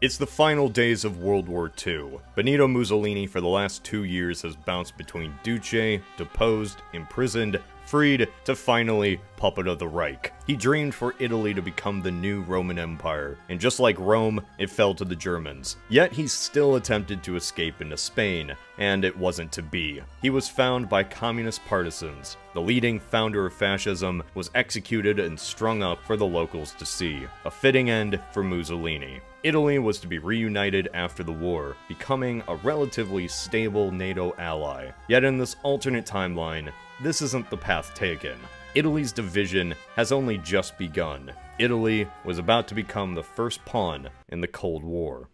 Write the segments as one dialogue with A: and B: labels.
A: It's the final days of World War II. Benito Mussolini for the last 2 years has bounced between Duce, deposed, imprisoned, freed, to finally puppet of the Reich. He dreamed for Italy to become the new Roman Empire, and just like Rome, it fell to the Germans. Yet he still attempted to escape into Spain, and it wasn't to be. He was found by communist partisans. The leading founder of fascism was executed and strung up for the locals to see. A fitting end for Mussolini. Italy was to be reunited after the war, becoming a relatively stable NATO ally. Yet in this alternate timeline, this isn't the path taken. Italy's division has only just begun. Italy was about to become the first pawn in the Cold War.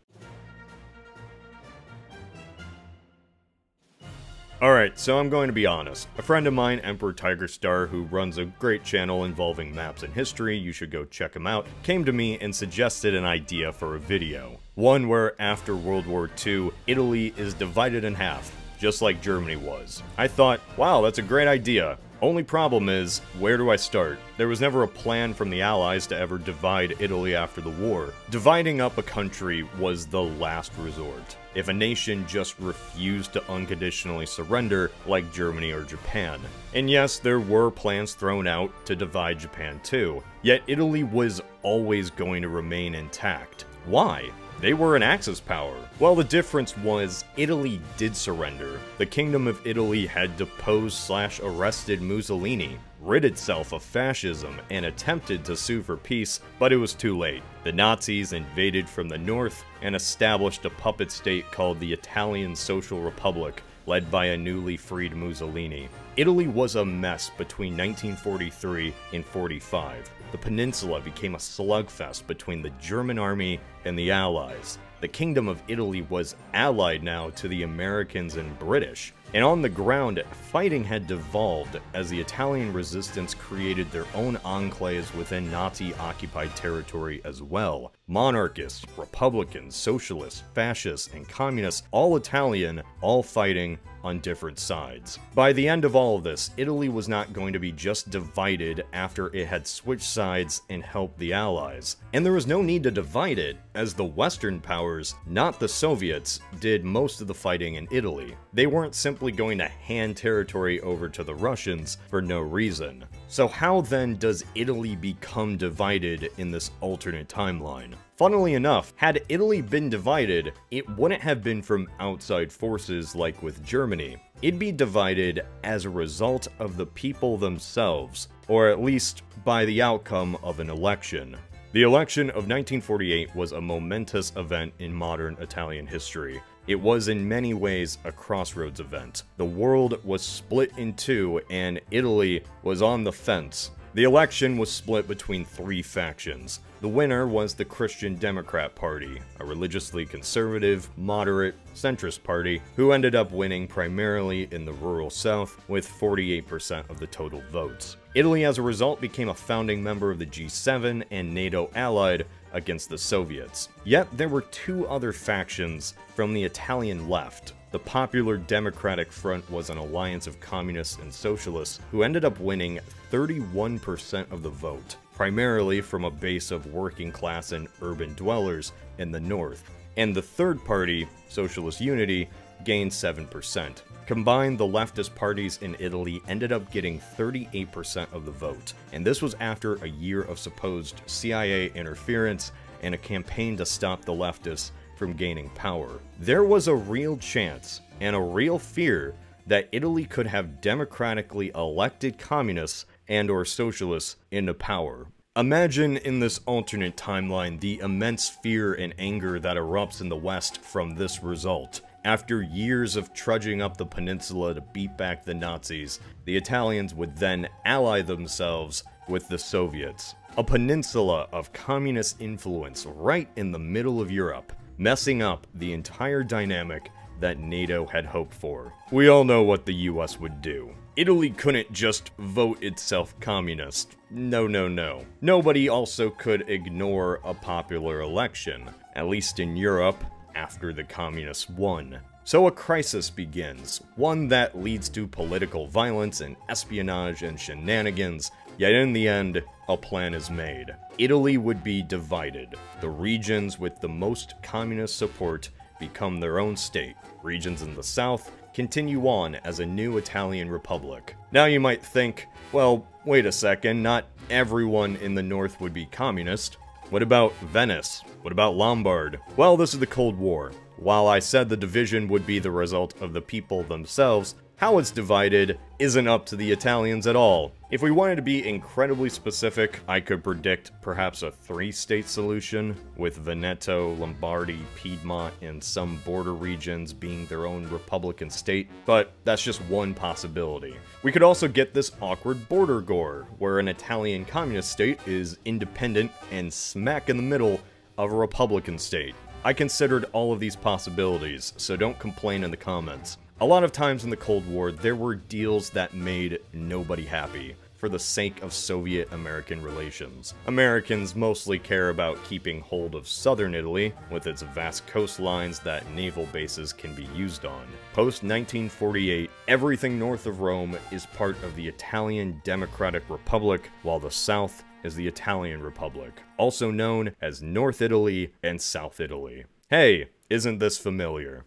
A: Alright, so I'm going to be honest. A friend of mine, Emperor Tiger Star, who runs a great channel involving maps and history, you should go check him out, came to me and suggested an idea for a video. One where after World War II, Italy is divided in half, just like Germany was. I thought, wow, that's a great idea. Only problem is, where do I start? There was never a plan from the Allies to ever divide Italy after the war. Dividing up a country was the last resort. If a nation just refused to unconditionally surrender, like Germany or Japan. And yes, there were plans thrown out to divide Japan too, yet Italy was always going to remain intact. Why? They were an Axis power. Well, the difference was, Italy did surrender. The Kingdom of Italy had deposed/arrested Mussolini, rid itself of fascism, and attempted to sue for peace, but it was too late. The Nazis invaded from the north and established a puppet state called the Italian Social Republic, led by a newly freed Mussolini. Italy was a mess between 1943 and 45. The peninsula became a slugfest between the German army and the Allies. The Kingdom of Italy was allied now to the Americans and British. And on the ground, fighting had devolved as the Italian resistance created their own enclaves within Nazi-occupied territory as well. Monarchists, Republicans, Socialists, Fascists, and Communists, all Italian, all fighting on different sides. By the end of all of this, Italy was not going to be just divided after it had switched sides and helped the Allies. And there was no need to divide it, as the Western powers, not the Soviets, did most of the fighting in Italy. They weren't simply going to hand territory over to the Russians for no reason. So how then does Italy become divided in this alternate timeline? Funnily enough, had Italy been divided, it wouldn't have been from outside forces like with Germany. It'd be divided as a result of the people themselves, or at least by the outcome of an election. The election of 1948 was a momentous event in modern Italian history. It was in many ways a crossroads event. The world was split in two, and Italy was on the fence. The election was split between 3 factions. The winner was the Christian Democrat Party, a religiously conservative, moderate, centrist party who ended up winning primarily in the rural south with 48% of the total votes. Italy as a result became a founding member of the G7 and NATO allied against the Soviets. Yet there were 2 other factions from the Italian left. The Popular Democratic Front was an alliance of communists and socialists who ended up winning 31% of the vote, primarily from a base of working class and urban dwellers in the north. And the third party, Socialist Unity, gained 7%. Combined, the leftist parties in Italy ended up getting 38% of the vote, and this was after a year of supposed CIA interference and a campaign to stop the leftists from gaining power. There was a real chance and a real fear that Italy could have democratically elected communists and/or socialists into power. Imagine in this alternate timeline the immense fear and anger that erupts in the West from this result. After years of trudging up the peninsula to beat back the Nazis, the Italians would then ally themselves with the Soviets. A peninsula of communist influence right in the middle of Europe, messing up the entire dynamic that NATO had hoped for. We all know what the US would do. Italy couldn't just vote itself communist. No, no, no. Nobody also could ignore a popular election, at least in Europe, after the communists won. So a crisis begins, one that leads to political violence and espionage and shenanigans, yet in the end, a plan is made. Italy would be divided. The regions with the most communist support become their own state. Regions in the south continue on as a new Italian republic. Now you might think, well, wait a second, not everyone in the north would be communist. What about Venice? What about Lombard? Well, this is the Cold War. While I said the division would be the result of the people themselves, how it's divided isn't up to the Italians at all. If we wanted to be incredibly specific, I could predict perhaps a 3-state solution, with Veneto, Lombardy, Piedmont, and some border regions being their own republican state, but that's just one possibility. We could also get this awkward border gore, where an Italian communist state is independent and smack in the middle of a republican state. I considered all of these possibilities, so don't complain in the comments. A lot of times in the Cold War, there were deals that made nobody happy, for the sake of Soviet-American relations. Americans mostly care about keeping hold of southern Italy, with its vast coastlines that naval bases can be used on. Post-1948, everything north of Rome is part of the Italian Democratic Republic, while the south is the Italian Republic, also known as North Italy and South Italy. Hey, isn't this familiar?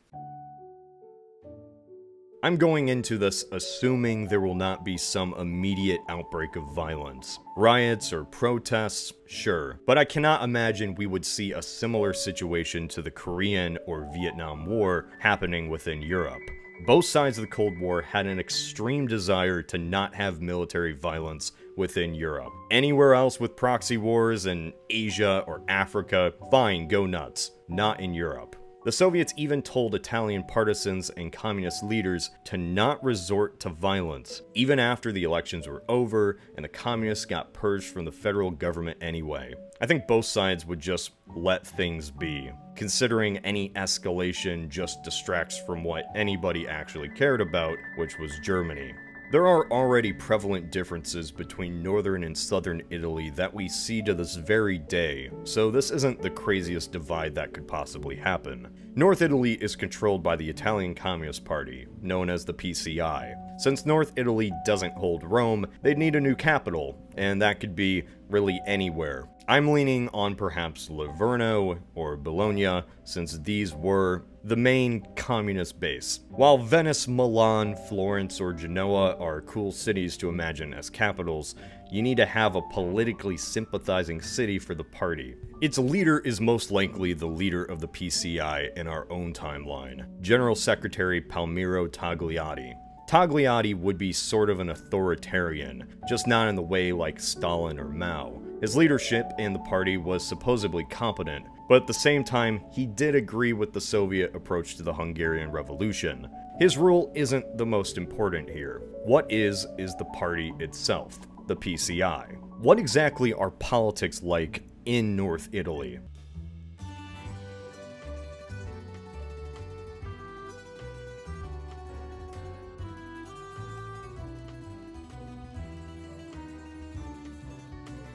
A: I'm going into this assuming there will not be some immediate outbreak of violence. Riots or protests, sure, but I cannot imagine we would see a similar situation to the Korean or Vietnam War happening within Europe. Both sides of the Cold War had an extreme desire to not have military violence within Europe. Anywhere else with proxy wars in Asia or Africa, fine, go nuts. Not in Europe. The Soviets even told Italian partisans and communist leaders to not resort to violence, even after the elections were over and the communists got purged from the federal government anyway. I think both sides would just let things be, considering any escalation just distracts from what anybody actually cared about, which was Germany. There are already prevalent differences between northern and southern Italy that we see to this very day, so this isn't the craziest divide that could possibly happen. North Italy is controlled by the Italian Communist Party, known as the PCI. Since North Italy doesn't hold Rome, they'd need a new capital, and that could be really anywhere. I'm leaning on perhaps Livorno or Bologna, since these were the main communist base. While Venice, Milan, Florence, or Genoa are cool cities to imagine as capitals, you need to have a politically sympathizing city for the party. Its leader is most likely the leader of the PCI in our own timeline, General Secretary Palmiro Togliatti. Togliatti would be sort of an authoritarian, just not in the way like Stalin or Mao. His leadership in the party was supposedly competent, but at the same time, he did agree with the Soviet approach to the Hungarian Revolution. His rule isn't the most important here. What is the party itself, the PCI. What exactly are politics like in North Italy?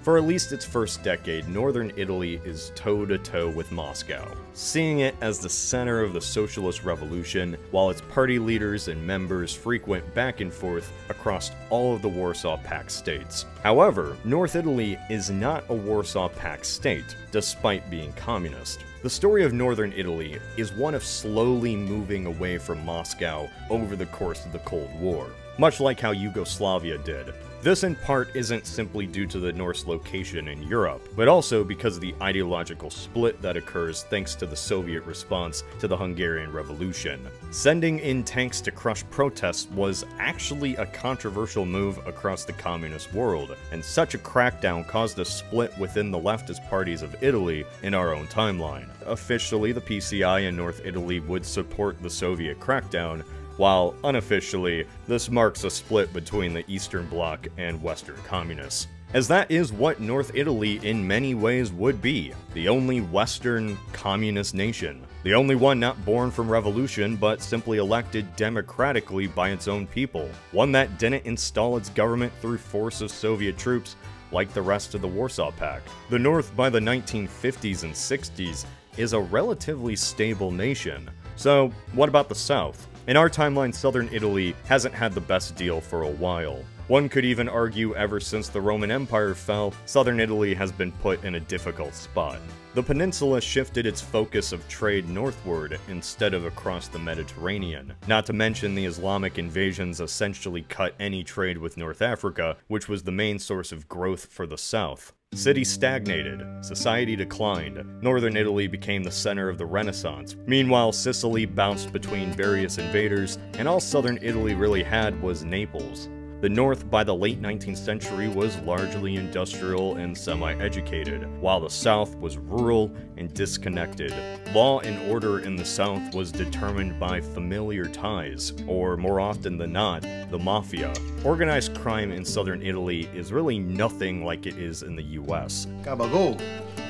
A: For at least its first decade, northern Italy is toe-to-toe with Moscow, seeing it as the center of the socialist revolution, while its party leaders and members frequent back and forth across all of the Warsaw Pact states. However, North Italy is not a Warsaw Pact state, despite being communist. The story of northern Italy is one of slowly moving away from Moscow over the course of the Cold War, much like how Yugoslavia did. This in part isn't simply due to the North's location in Europe, but also because of the ideological split that occurs thanks to the Soviet response to the Hungarian Revolution. Sending in tanks to crush protests was actually a controversial move across the communist world, and such a crackdown caused a split within the leftist parties of Italy in our own timeline. Officially, the PCI in North Italy would support the Soviet crackdown, while unofficially, this marks a split between the Eastern Bloc and Western communists. As that is what North Italy in many ways would be, the only Western communist nation. The only one not born from revolution, but simply elected democratically by its own people. One that didn't install its government through force of Soviet troops like the rest of the Warsaw Pact. The North by the 1950s and 60s is a relatively stable nation, So, what about the South? In our timeline, southern Italy hasn't had the best deal for a while. One could even argue ever since the Roman Empire fell, southern Italy has been put in a difficult spot. The peninsula shifted its focus of trade northward instead of across the Mediterranean. Not to mention the Islamic invasions essentially cut any trade with North Africa, which was the main source of growth for the south. Cities stagnated, society declined, northern Italy became the center of the Renaissance. Meanwhile, Sicily bounced between various invaders, and all southern Italy really had was Naples. The North by the late 19th century was largely industrial and semi-educated, while the South was rural and disconnected. Law and order in the South was determined by familiar ties, or more often than not, the mafia. Organized crime in southern Italy is really nothing like it is in the US.
B: Gabagool,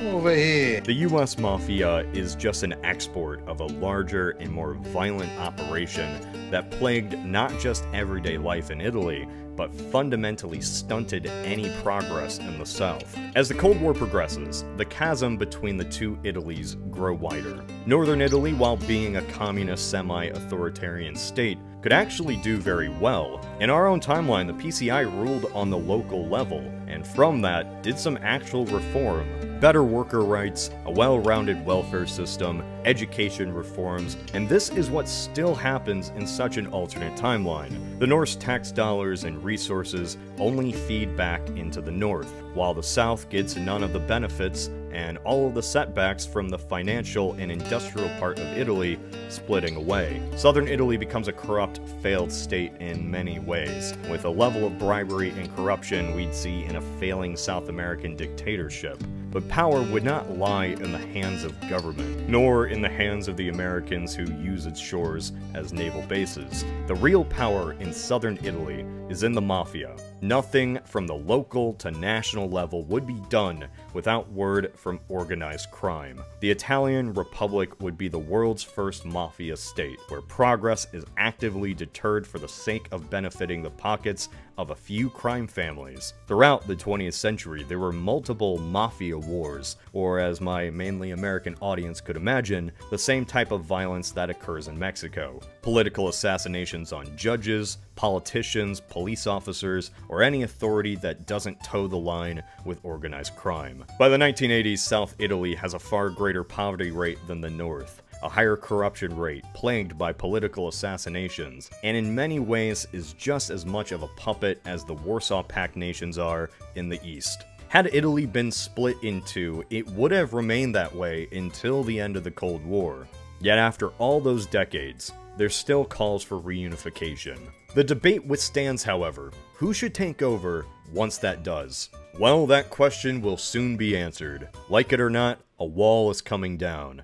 B: over here.
A: The US mafia is just an export of a larger and more violent operation that plagued not just everyday life in Italy, but fundamentally stunted any progress in the South. As the Cold War progresses, the chasm between the two Italies grow wider. Northern Italy, while being a communist semi-authoritarian state, could actually do very well. In our own timeline, the PCI ruled on the local level, and from that, did some actual reform. Better worker rights, a well-rounded welfare system, education reforms, and this is what still happens in such an alternate timeline. The North's tax dollars and resources only feed back into the North, while the South gets none of the benefits and all of the setbacks from the financial and industrial part of Italy splitting away. Southern Italy becomes a corrupt, failed state in many ways, with a level of bribery and corruption we'd see in a failing South American dictatorship. But power would not lie in the hands of government, nor in the hands of the Americans who use its shores as naval bases. The real power in southern Italy is in the mafia. Nothing from the local to national level would be done without word from organized crime. The Italian Republic would be the world's first mafia state, where progress is actively deterred for the sake of benefiting the pockets of a few crime families. Throughout the 20th century, there were multiple mafia wars, or as my mainly American audience could imagine, the same type of violence that occurs in Mexico. Political assassinations on judges, politicians, police officers, or any authority that doesn't toe the line with organized crime. By the 1980s, South Italy has a far greater poverty rate than the North, a higher corruption rate, plagued by political assassinations, and in many ways is just as much of a puppet as the Warsaw Pact nations are in the East. Had Italy been split in two, it would have remained that way until the end of the Cold War. Yet after all those decades, there still calls for reunification. The debate withstands, however. Who should take over once that does? Well, that question will soon be answered. Like it or not, a wall is coming down.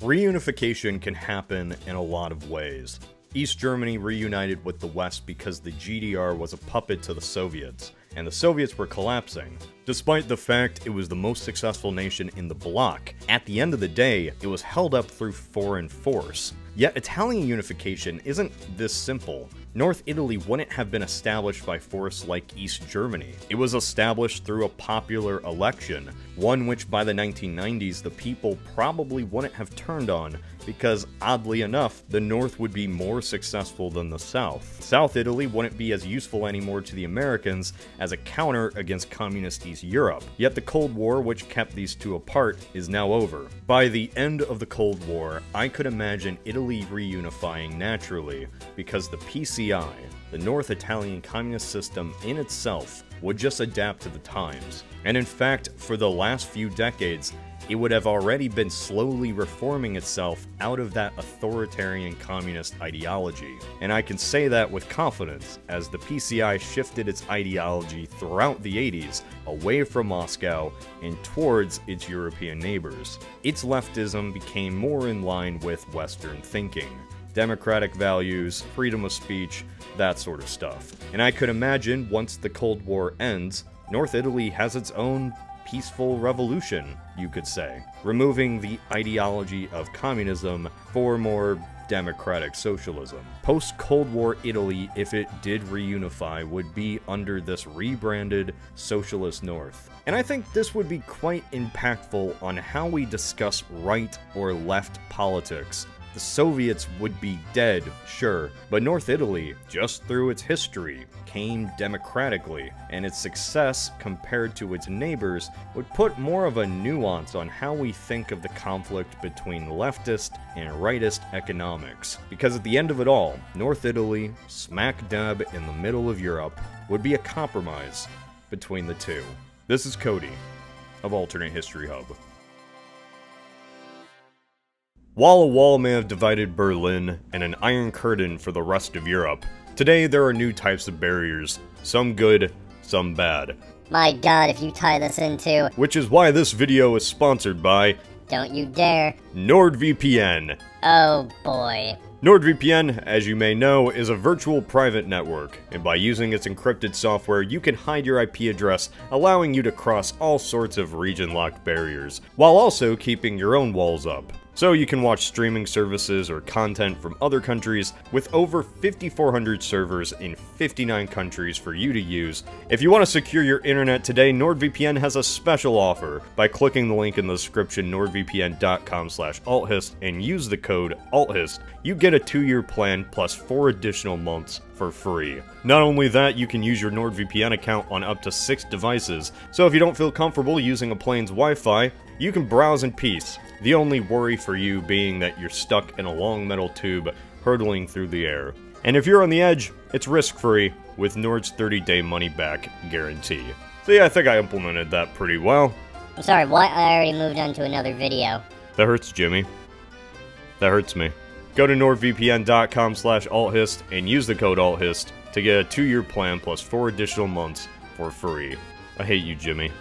A: Reunification can happen in a lot of ways. East Germany reunited with the West because the GDR was a puppet to the Soviets, and the Soviets were collapsing. Despite the fact it was the most successful nation in the bloc, at the end of the day, it was held up through foreign force. Yet Italian unification isn't this simple. North Italy wouldn't have been established by force like East Germany. It was established through a popular election, one which by the 1990s the people probably wouldn't have turned on because, oddly enough, the North would be more successful than the South. South Italy wouldn't be as useful anymore to the Americans as a counter against communist East Europe. Yet the Cold War, which kept these two apart, is now over. By the end of the Cold War, I could imagine Italy reunifying naturally because the PCI, the North Italian communist system in itself, would just adapt to the times. And in fact, for the last few decades, it would have already been slowly reforming itself out of that authoritarian communist ideology. And I can say that with confidence, as the PCI shifted its ideology throughout the 80s away from Moscow and towards its European neighbors. Its leftism became more in line with Western thinking. Democratic values, freedom of speech, that sort of stuff. And I could imagine once the Cold War ends, North Italy has its own peaceful revolution, you could say, removing the ideology of communism for more democratic socialism. Post-Cold War Italy, if it did reunify, would be under this rebranded Socialist North. And I think this would be quite impactful on how we discuss right or left politics. The Soviets would be dead, sure, but North Italy, just through its history, came democratically, and its success compared to its neighbors would put more of a nuance on how we think of the conflict between leftist and rightist economics. Because at the end of it all, North Italy, smack dab in the middle of Europe, would be a compromise between the two. This is Cody of Alternate History Hub. While a wall may have divided Berlin and an iron curtain for the rest of Europe, today there are new types of barriers, some good, some bad.
C: My god, if you tie this into...
A: Which is why this video is sponsored by...
C: Don't you dare.
A: NordVPN.
C: Oh boy.
A: NordVPN, as you may know, is a virtual private network, and by using its encrypted software, you can hide your IP address, allowing you to cross all sorts of region-locked barriers, while also keeping your own walls up. So you can watch streaming services or content from other countries with over 5,400 servers in 59 countries for you to use. If you want to secure your internet today, NordVPN has a special offer. By clicking the link in the description, nordvpn.com/althist, and use the code ALTHIST, you get a 2-year plan plus 4 additional months for free. Not only that, you can use your NordVPN account on up to 6 devices, so if you don't feel comfortable using a plane's Wi-Fi, you can browse in peace. The only worry for you being that you're stuck in a long metal tube hurtling through the air. And if you're on the edge, it's risk-free with Nord's 30-day money-back guarantee. So yeah, I think I implemented that pretty well.
C: I'm sorry, what? I already moved on to another video.
A: That hurts, Jimmy. That hurts me. Go to nordvpn.com/althist and use the code ALTHIST to get a 2-year plan plus 4 additional months for free. I hate you, Jimmy.